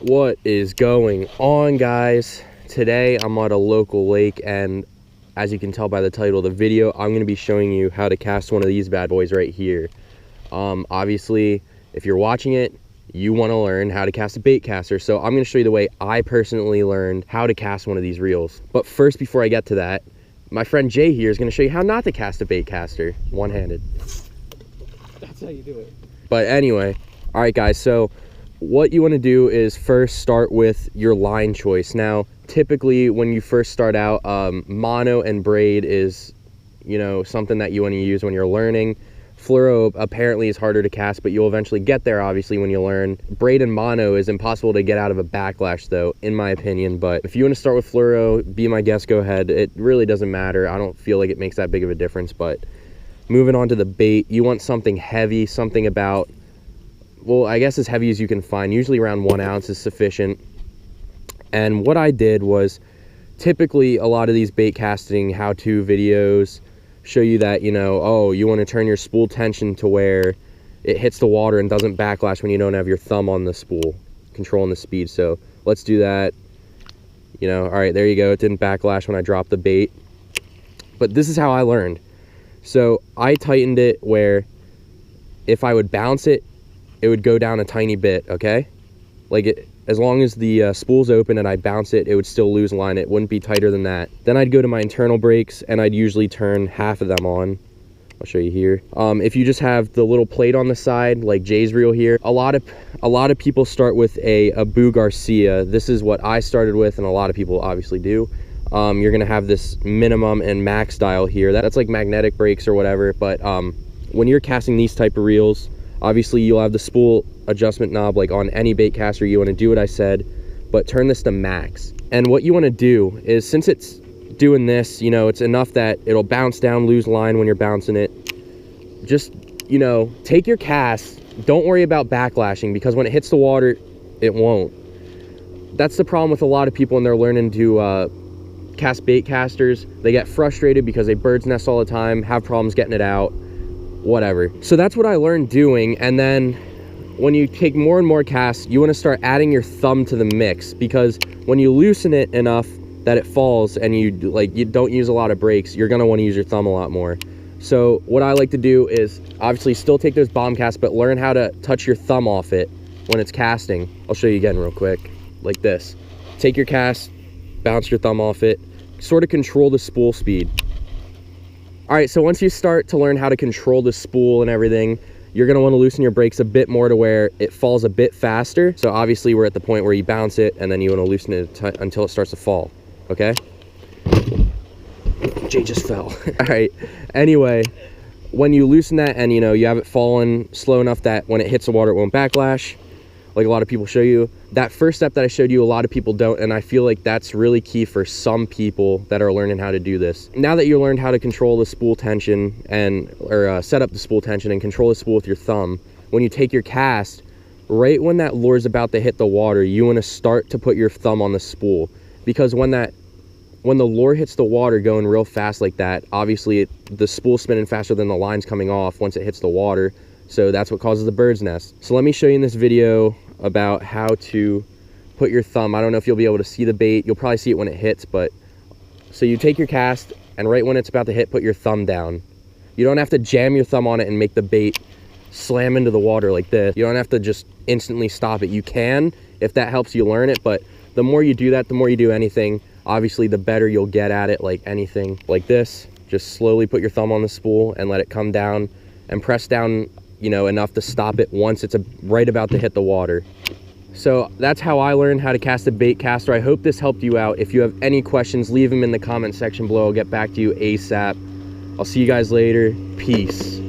What is going on, guys? Today I'm at a local lake, and as you can tell by the title of the video, I'm going to be showing you how to cast one of these bad boys right here. Obviously, if you're watching it, you want to learn how to cast a baitcaster, so I'm going to show you the way I personally learned how to cast one of these reels. But first, before I get to that, my friend Jay here is going to show you how not to cast a baitcaster one-handed. That's how you do it. But anyway, all right, guys, so what you want to do is first start with your line choice. Now, typically when you first start out, mono and braid is, something that you want to use when you're learning. Fluoro apparently is harder to cast, but you'll eventually get there, obviously, when you learn. Braid and mono is impossible to get out of a backlash, though, in my opinion. But if you want to start with fluoro, be my guest, go ahead. It really doesn't matter. I don't feel like it makes that big of a difference. But moving on to the bait, you want something heavy, something about, well, I guess as heavy as you can find. Usually around 1 ounce is sufficient. And what I did was, typically a lot of these bait casting how-to videos show you that, oh, you want to turn your spool tension to where it hits the water and doesn't backlash when you don't have your thumb on the spool, controlling the speed. So let's do that. All right, there you go. It didn't backlash when I dropped the bait. But this is how I learned. So I tightened it where if I would bounce it, it would go down a tiny bit, okay? Like, as long as the spool's open and I bounce it, it would still lose line. It wouldn't be tighter than that. Then I'd go to my internal brakes, and I'd usually turn half of them on. I'll show you here. If you just have the little plate on the side, like Jay's reel here, a lot of people start with a Boo Garcia. This is what I started with, and a lot of people obviously do. You're gonna have this minimum and max dial here. That's like magnetic brakes or whatever, but when you're casting these type of reels, obviously you'll have the spool adjustment knob like on any bait caster. You want to do what I said, but turn this to max. And what you want to do is, since it's doing this, it's enough that it'll bounce down, lose line when you're bouncing it. Just, take your cast. Don't worry about backlashing, because when it hits the water, it won't. That's the problem with a lot of people when they're learning to cast bait casters. They get frustrated because they bird's nest all the time, have problems getting it out, whatever. So that's what I learned doing. And then when you take more and more casts, you want to start adding your thumb to the mix, because when you loosen it enough that it falls and you don't use a lot of brakes, you're going to want to use your thumb a lot more. So what I like to do is obviously still take those bomb casts, but learn how to touch your thumb off it when it's casting. I'll show you again real quick, like this. Take your cast, bounce your thumb off it, sort of control the spool speed. All right, so once you start to learn how to control the spool and everything, you're going to want to loosen your brakes a bit more to where it falls a bit faster. So obviously we're at the point where you bounce it, and then you want to loosen it until it starts to fall, okay? Jay just fell. All right, anyway, when you loosen that and, you have it falling slow enough that when it hits the water, it won't backlash, like a lot of people show you. That first step that I showed you, a lot of people don't, and I feel like that's really key for some people that are learning how to do this. Now that you learned how to control the spool tension or set up the spool tension and control the spool with your thumb, when you take your cast, right when that lure's about to hit the water, you want to start to put your thumb on the spool, because when the lure hits the water going real fast like that, obviously the spool's spinning faster than the line's coming off once it hits the water. So that's what causes the bird's nest. So let me show you in this video about how to put your thumb. I don't know if you'll be able to see the bait. You'll probably see it when it hits, but so you take your cast, and right when it's about to hit, put your thumb down. You don't have to jam your thumb on it and make the bait slam into the water like this. You don't have to just instantly stop it. You can, if that helps you learn it, but the more you do that, the more you do anything, obviously the better you'll get at it. Like anything like this, just slowly put your thumb on the spool and let it come down and press down, enough to stop it once it's right about to hit the water. So that's how I learned how to cast a bait caster. I hope this helped you out. If you have any questions, leave them in the comment section below. I'll get back to you ASAP. I'll see you guys later. Peace.